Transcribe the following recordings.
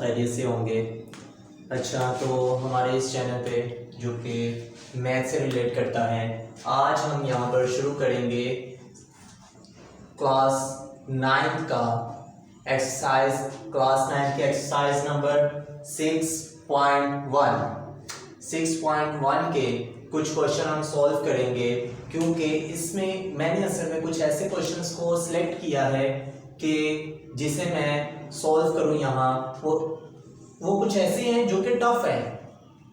खैरियत से होंगे। अच्छा, तो हमारे इस चैनल पे जो कि मैथ से रिलेट करता है, आज हम यहाँ पर शुरू करेंगे क्लास 9 का एक्सरसाइज, क्लास 9 की एक्सरसाइज नंबर 6.1 के कुछ क्वेश्चन हम सॉल्व करेंगे, क्योंकि इसमें मैंने असल में कुछ ऐसे क्वेश्चंस को सिलेक्ट किया है कि जिसे मैं सॉल्व करूं यहाँ। वो कुछ ऐसे हैं जो कि टफ है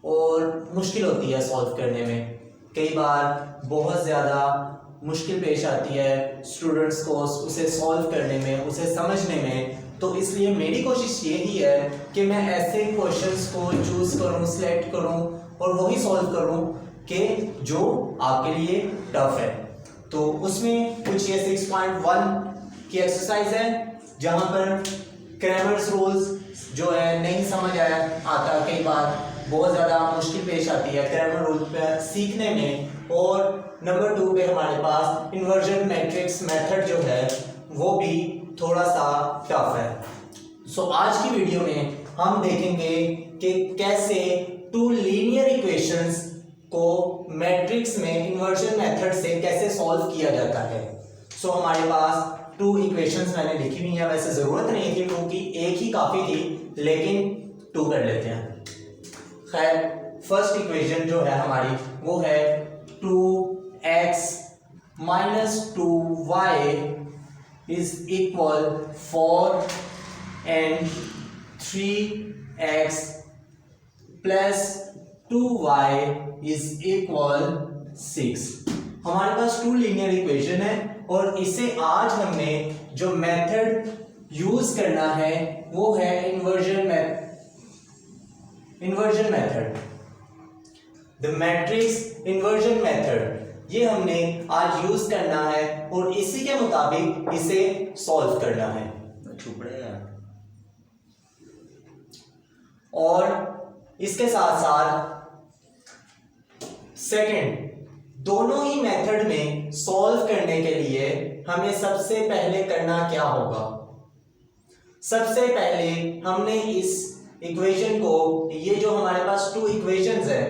और मुश्किल होती है सॉल्व करने में। कई बार बहुत ज़्यादा मुश्किल पेश आती है स्टूडेंट्स को उसे सॉल्व करने में, उसे समझने में। तो इसलिए मेरी कोशिश यही है कि मैं ऐसे क्वेश्चंस को चूज़ करूं, सिलेक्ट करूं और वही सॉल्व करूं कि जो आपके लिए टफ है। तो उसमें कुछ ये 6.1 की एक्सरसाइज है जहां पर क्रैमर्स रूल्स जो है नहीं समझ आता, कई बार बहुत ज़्यादा मुश्किल पेश आती है क्रैमर रूल पे सीखने में। और नंबर 2 पे हमारे पास इन्वर्जन मैट्रिक्स मेथड जो है वो भी थोड़ा सा टफ है। सो आज की वीडियो में हम देखेंगे कि कैसे टू लीनियर इक्वेशंस को मैट्रिक्स में इन्वर्जन मेथड से कैसे सॉल्व किया जाता है। सो हमारे पास 2 इक्वेशंस मैंने लिखी हुई है। वैसे ज़रूरत नहीं थी 2 की, एक ही काफ़ी थी, लेकिन 2 कर लेते हैं। खैर, फर्स्ट इक्वेशन जो है हमारी वो है 2x - 2y is equal 4 and 3x plus 2y is equal 6। हमारे पास 2 लीनियर इक्वेशन है और इसे आज हमने जो मेथड यूज करना है वो है inversion method, the matrix inversion method. ये हमने आज यूज करना है और इसी के मुताबिक इसे सॉल्व करना है। और इसके साथ साथ सेकंड, दोनों ही मेथड में सॉल्व करने के लिए हमें सबसे पहले करना क्या होगा? सबसे पहले हमने इस इक्वेशन को, ये जो हमारे पास 2 इक्वेशंस है,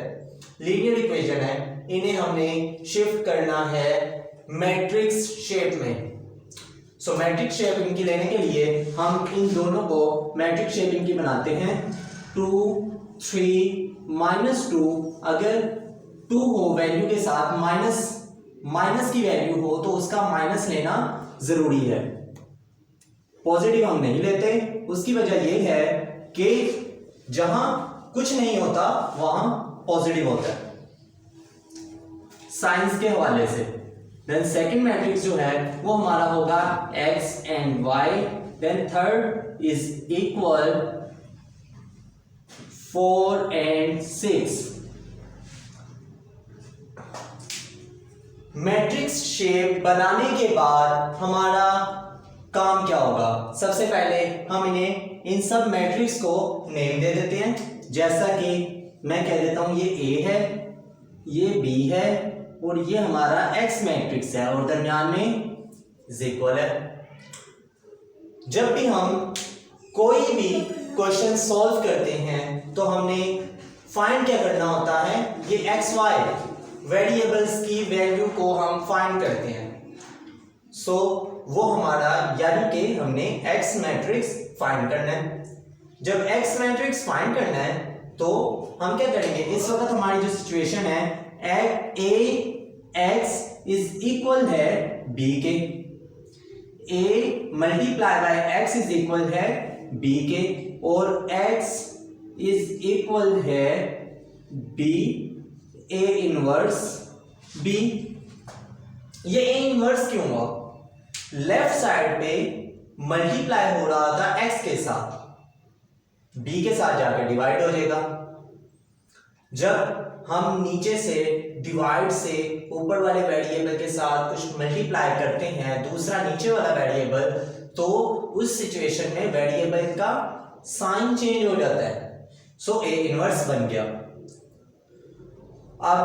लीनियर इक्वेशन है, इन्हें हमने शिफ्ट करना है मैट्रिक्स शेप में। सो मैट्रिक्स शेप इनकी लेने के लिए हम इन दोनों को मैट्रिक्स शेप इनकी बनाते हैं। 2 3 -2, अगर 2 हो वैल्यू के साथ, माइनस की वैल्यू हो तो उसका माइनस लेना जरूरी है। पॉजिटिव हम नहीं लेते। उसकी वजह यह है कि जहां कुछ नहीं होता वहां पॉजिटिव होता है, साइंस के हवाले से। देन सेकंड मैट्रिक्स जो है वो हमारा होगा x and y। Then third is equal 4 and 6। Matrix shape बनाने के बाद हमारा काम क्या होगा? सबसे पहले हम इन्हें, इन सब मैट्रिक्स को नेम दे देते हैं। जैसा कि मैं कह देता हूं ये A है, ये B है और ये हमारा X मैट्रिक्स है और दरमियान में इज इक्वल है। जब भी हम कोई भी क्वेश्चन सॉल्व करते हैं तो हमने फाइंड क्या करना होता है? ये एक्स वाई वेरिएबल्स की वैल्यू को हम फाइंड करते हैं। सो वो हमारा, यानी कि हमने एक्स मैट्रिक्स फाइंड करना है। जब एक्स मैट्रिक्स फाइंड करना है तो हम क्या करेंगे? इस वक्त हमारी जो सिचुएशन है, ए एक्स इज इक्वल है बी के, A multiply by X is equal है बी के, और एक्स इज इक्वल है बी ए इनवर्स बी। ये ए इनवर्स क्यों हुआ? लेफ्ट साइड पे मल्टीप्लाई हो रहा था एक्स के साथ, बी के साथ जाकर डिवाइड हो जाएगा। जब हम नीचे से डिवाइड से ऊपर वाले वेरिएबल के साथ कुछ मल्टीप्लाई करते हैं दूसरा नीचे वाला वेरिएबल, तो उस सिचुएशन में वेरिएबल का साइन चेंज हो जाता है। सो ए इनवर्स बन गया। अब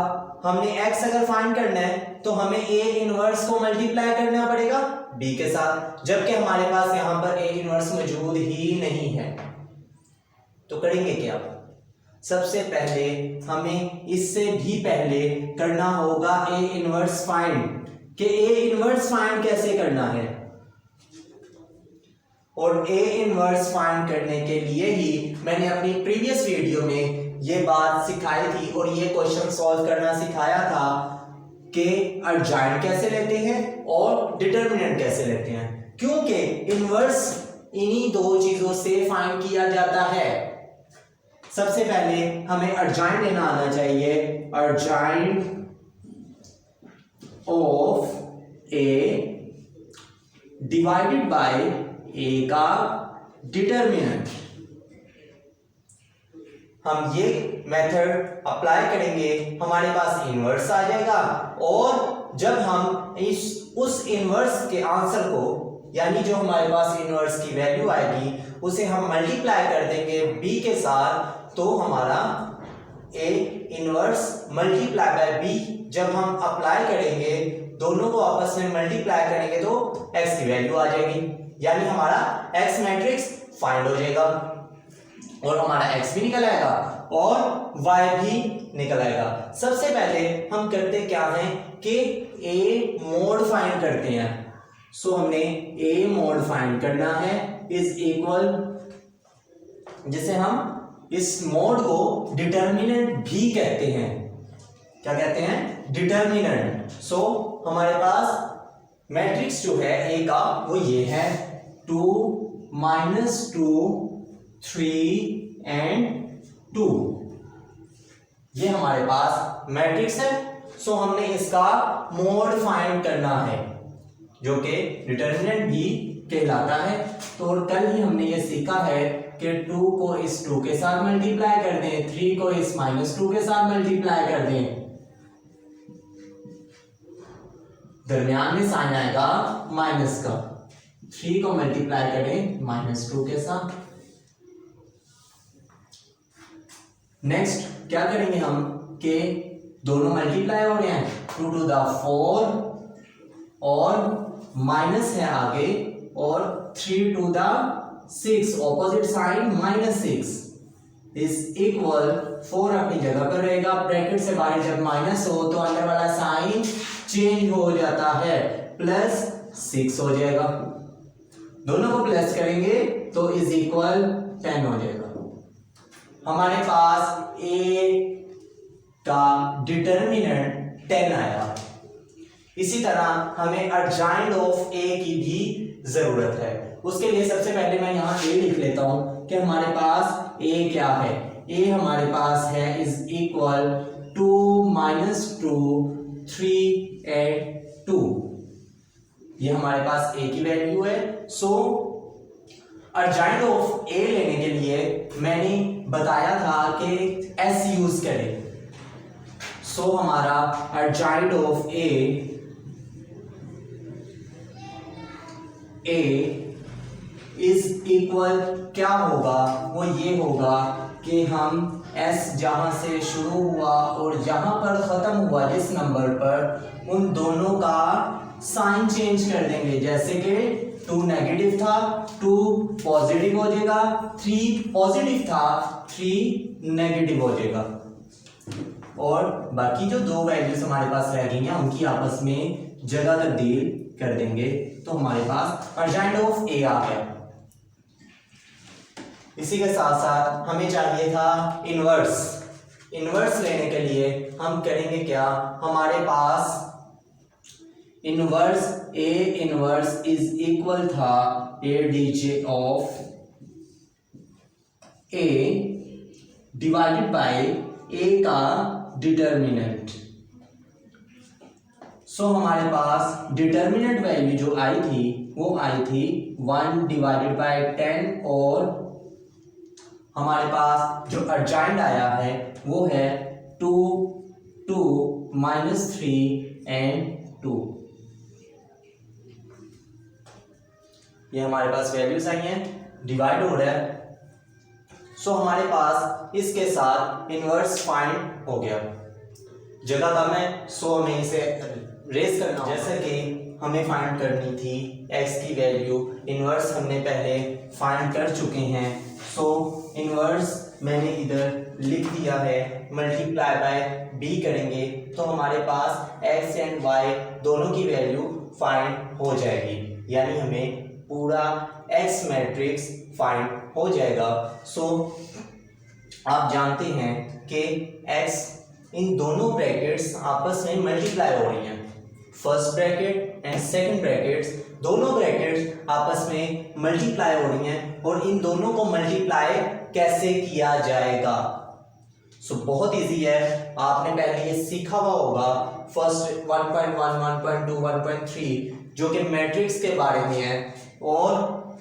हमने x अगर फाइंड करना है तो हमें a इनवर्स को मल्टीप्लाई करना पड़ेगा b के साथ, जबकि हमारे पास यहां पर a इनवर्स मौजूद ही नहीं है। तो करेंगे क्या, सबसे पहले हमें इससे भी पहले करना होगा ए इनवर्स फाइंड, कि ए इनवर्स फाइंड कैसे करना है। और ए इनवर्स फाइंड करने के लिए ही मैंने अपनी प्रीवियस वीडियो में ये बात सिखाई थी और ये क्वेश्चन सॉल्व करना सिखाया था कि अर्जाइंट कैसे लेते हैं और डिटर्मिनेंट कैसे लेते हैं, क्योंकि इनवर्स इन्हीं दो चीजों से फाइंड किया जाता है। सबसे पहले हमें अर्जाइंट लेना आना चाहिए, अर्जाइंट ऑफ ए डिवाइडेड बाय ए का डिटर्मिनेंट। हम ये मेथड अप्लाई करेंगे, हमारे पास इनवर्स आ जाएगा और जब हम उस इनवर्स के आंसर को, यानी जो हमारे पास इनवर्स की वैल्यू आएगी उसे हम मल्टीप्लाई कर देंगे b के साथ, तो हमारा a inverse multiply by b जब हम अप्लाई करेंगे, दोनों को आपस में मल्टीप्लाई करेंगे तो x की वैल्यू आ जाएगी, यानी हमारा x मैट्रिक्स फाइंड हो जाएगा और हमारा x भी निकल आएगा और y भी निकल आएगा। सबसे पहले हम करते क्या हैं कि a मोड फाइंड करते हैं। सो हमने a मोड फाइंड करना है इज इक्वल, जिसे हम इस मोड को डिटर्मिनेंट भी कहते हैं। क्या कहते हैं? डिटर्मिनेंट। सो हमारे पास मैट्रिक्स जो है a का वो ये है 2 -2 3 एंड 2, ये हमारे पास मैट्रिक्स है। सो हमने इसका मोड फाइंड करना है जो कि डिटर्मिनेंट भी कहलाता है। तो कल ही हमने ये सीखा है कि 2 को इस 2 के साथ मल्टीप्लाई कर दें, 3 को इस -2 के साथ मल्टीप्लाई कर दें, दरमियान में साइन आएगा माइनस का, 3 को मल्टीप्लाई करें -2 के साथ। नेक्स्ट क्या करेंगे हम कि दोनों मल्टीप्लाई हो रहे हैं, 2 to the 4 और माइनस है आगे और 3 to the 6, opposite sign -6 is equal 4 अपनी जगह पर रहेगा, ब्रैकेट से बाहर जब माइनस हो तो अंदर वाला साइन चेंज हो जाता है, +6 हो जाएगा। दोनों को प्लस करेंगे तो इज इक्वल 10 हो जाएगा। हमारे पास a का डिटर्मिनेंट 10 आया। इसी तरह हमें अर्जाइंट ऑफ a की भी जरूरत है। उसके लिए सबसे पहले मैं यहाँ a लिख लेता हूं कि हमारे पास a क्या है। a हमारे पास है इज इक्वल 2 -2 3 एंड 2, ये हमारे पास a की वैल्यू है। सो अर्जाइंट ऑफ a लेने के लिए मैंने बताया था कि s यूज करें। सो हमारा अर्जाइंट ऑफ a इज इक्वल क्या होगा, वो ये होगा कि हम s जहां से शुरू हुआ और जहां पर खत्म हुआ जिस नंबर पर, उन दोनों का साइन चेंज कर देंगे। जैसे कि 2 नेगेटिव था 2 पॉजिटिव हो जाएगा, 3 पॉजिटिव था 3 नेगेटिव हो जाएगा, और बाकी जो दो वैल्यूज हमारे पास रह गई हैं उनकी आपस में जगह तब्दील कर देंगे, तो हमारे पास अर्जाइंट ऑफ a आ गया। इसी के साथ साथ हमें चाहिए था इनवर्स। इनवर्स लेने के लिए हम करेंगे क्या, हमारे पास inverse a inverse is equal था ADJ of a divided by a का डिटर्मिनेंट। सो हमारे पास डिटर्मिनेंट वैल्यू जो आई थी वो आई थी 1 डिवाइडेड बाय 10, और हमारे पास जो अर्जाइंट आया है वो है 2 2 -3 एंड 2। ये हमारे पास वैल्यूज आई हैं, डिवाइड हो रहा है। सो हमारे पास इसके साथ इनवर्स फाइंड हो गया। जगह कम है, सो हमें इसे रेस करना। जैसे कि हमें फाइंड करनी थी x की वैल्यू, इन्वर्स हमने पहले फाइंड कर चुके हैं। सो इन्वर्स मैंने इधर लिख दिया है, मल्टीप्लाई बाय b करेंगे तो हमारे पास x एंड y दोनों की वैल्यू फाइंड हो जाएगी, यानी हमें पूरा x मैट्रिक्स फाइंड हो जाएगा। सो आप जानते हैं कि x इन दोनों ब्रैकेट्स आपस में मल्टीप्लाई हो रही हैं, first bracket and second brackets, दोनों ब्रैकेट्स आपस में मल्टीप्लाई हो रही हैं और इन दोनों को मल्टीप्लाई कैसे किया जाएगा। सो बहुत इजी है, आपने पहले ये सीखा हुआ होगा फर्स्ट 1.1, 1.2, 1.3 जो कि मैट्रिक्स के बारे में है, और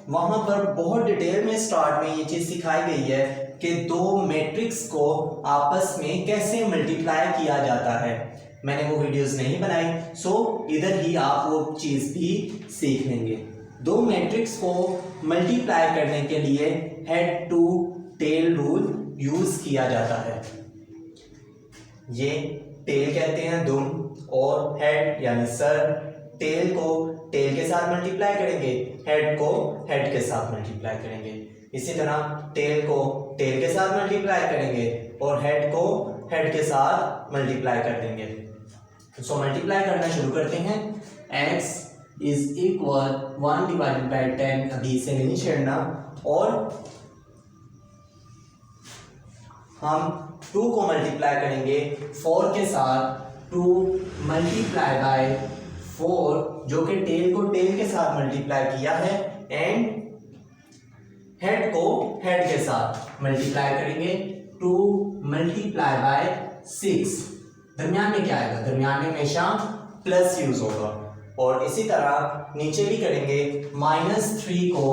वहां पर बहुत डिटेल में स्टार्ट में ये चीज सिखाई गई है कि दो मैट्रिक्स को आपस में कैसे मल्टीप्लाई किया जाता है। मैंने वो वीडियोस नहीं बनाई, सो इधर ही आप वो चीज भी सीख लेंगे। दो मैट्रिक्स को मल्टीप्लाई करने के लिए head to tail rule use किया जाता है। ये टेल कहते हैं दुम, और हेड यानी सर, टेल को टेल के साथ मल्टीप्लाई करेंगे, हेड को हेड के साथ मल्टीप्लाई करेंगे। इसी तरह टेल को टेल के साथ मल्टीप्लाई करेंगे और हेड को हेड के साथ मल्टीप्लाई कर देंगे। सो मल्टीप्लाई करना शुरू करते हैं। x is equal 1 divided by 10, अभी इसे नहीं छेड़ना, और हम 2 को मल्टीप्लाई करेंगे 4 के साथ, 2 मल्टीप्लाई बाय 4 जो कि टेल को टेल के साथ मल्टीप्लाई किया है, एंड हेड को हेड के साथ मल्टीप्लाई करेंगे 2 मल्टीप्लाई बाय 6। दरमियान में क्या आएगा, दरमियान में हमेशा प्लस यूज होगा, और इसी तरह नीचे भी करेंगे, -3 को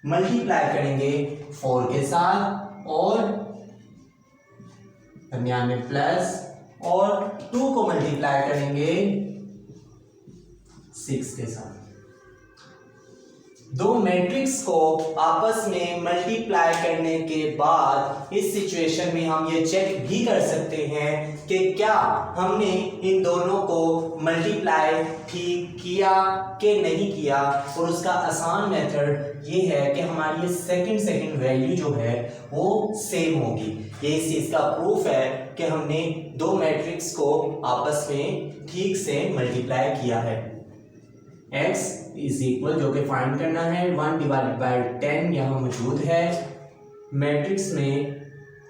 मल्टीप्लाई करेंगे 4 के साथ और दरमियान में प्लस, और 2 को मल्टीप्लाई करेंगे 6 के साथ। दो मैट्रिक्स को आपस में मल्टीप्लाई करने के बाद इस सिचुएशन में हम ये चेक भी कर सकते हैं कि क्या हमने इन दोनों को मल्टीप्लाई ठीक किया कि नहीं किया, और उसका आसान मेथड ये है कि हमारी ये सेकंड वैल्यू जो है वो सेम होगी। ये इस चीज का प्रूफ है कि हमने दो मैट्रिक्स को आपस में ठीक से मल्टीप्लाई किया है। x इज इक्वल, जो कि फाइंड करना है, 1 डिवाइडेड बाई 10 यहाँ मौजूद है मैट्रिक्स में,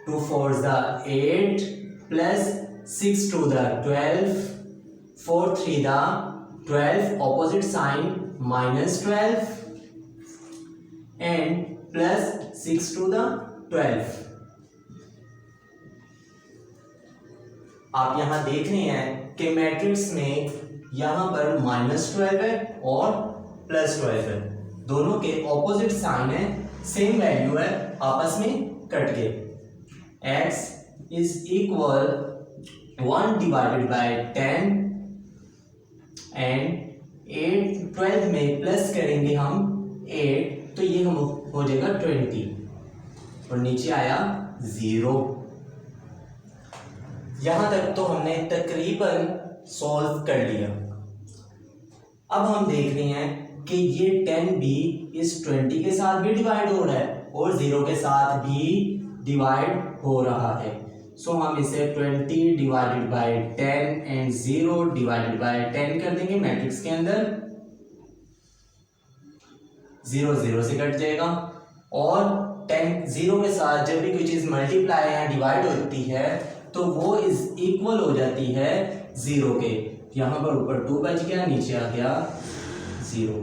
2 4 8 plus 6 2 12, 4 3 12, opposite sign -12 and plus 6 2 12। आप यहां देख रहे हैं कि मैट्रिक्स में यहां पर -12 है और +12 है, दोनों के ऑपोजिट साइन है, सेम वैल्यू है, आपस में कट गए। x is equal 1 divided by 10 and 8, 12 में प्लस करेंगे हम 8 तो ये हम हो जाएगा 20 और नीचे आया 0। यहां तक तो हमने तकरीबन सॉल्व कर लिया। अब हम देख रहे हैं कि ये 10 भी इस 20 के साथ भी डिवाइड हो रहा है और 0 के साथ भी डिवाइड हो रहा है। सो हम इसे 20 divided by 10 and 0 divided by 10 कर देंगे मैट्रिक्स के अंदर, 0 0 से कट जाएगा, और 10 0 के साथ जब भी कोई चीज मल्टीप्लाई या डिवाइड होती है तो वो इज इक्वल हो जाती है 0 के। यहां पर ऊपर 2 बच गया, नीचे आ गया 0,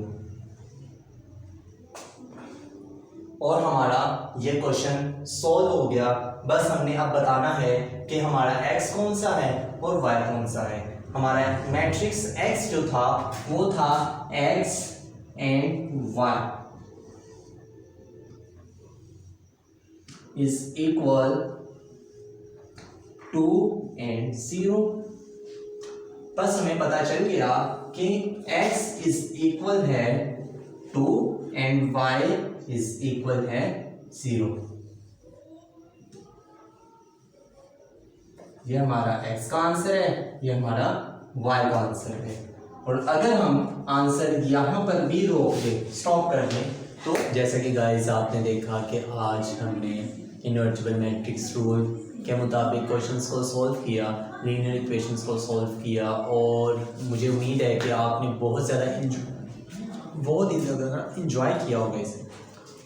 और हमारा ये क्वेश्चन सॉल्व हो गया। बस हमने अब बताना है कि हमारा x कौन सा है और y कौन सा है। हमारा मैट्रिक्स x जो था वो था x and y is equal 2 and 0। बस हमें पता चल गया कि x इज इक्वल है 2 एंड y इज इक्वल है 0। ये हमारा x का आंसर है, ये हमारा y का आंसर है। और अगर हम आंसर यहाँ पर भी रोक दें, स्टॉप कर दें, तो जैसा कि गाइस आपने देखा कि आज हमने इनवर्टिबल मैट्रिक्स रूल के मुताबिक क्वेश्चंस को सॉल्व किया, लीनियर इक्वेशंस को सॉल्व किया, और मुझे उम्मीद है कि आपने बहुत ज़्यादा इंजॉय किया होगा, इसे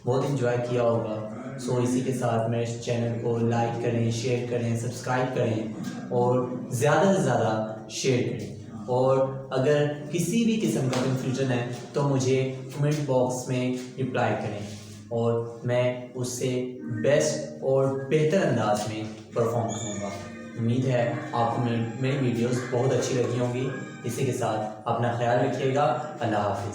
बहुत इंजॉय किया होगा। सो इसी के साथ मेरे इस चैनल को लाइक करें, शेयर करें, सब्सक्राइब करें और ज़्यादा से ज़्यादा शेयर करें। और अगर किसी भी किस्म का कन्फ्यूजन है तो मुझे कमेंट बॉक्स में रिप्लाई करें और मैं उससे बेस्ट और बेहतर अंदाज में परफॉर्म करूँगा। उम्मीद है आपको मेरी वीडियोस बहुत अच्छी लगी होंगी। इसी के साथ अपना ख्याल रखिएगा। अल्लाह हाफिज़।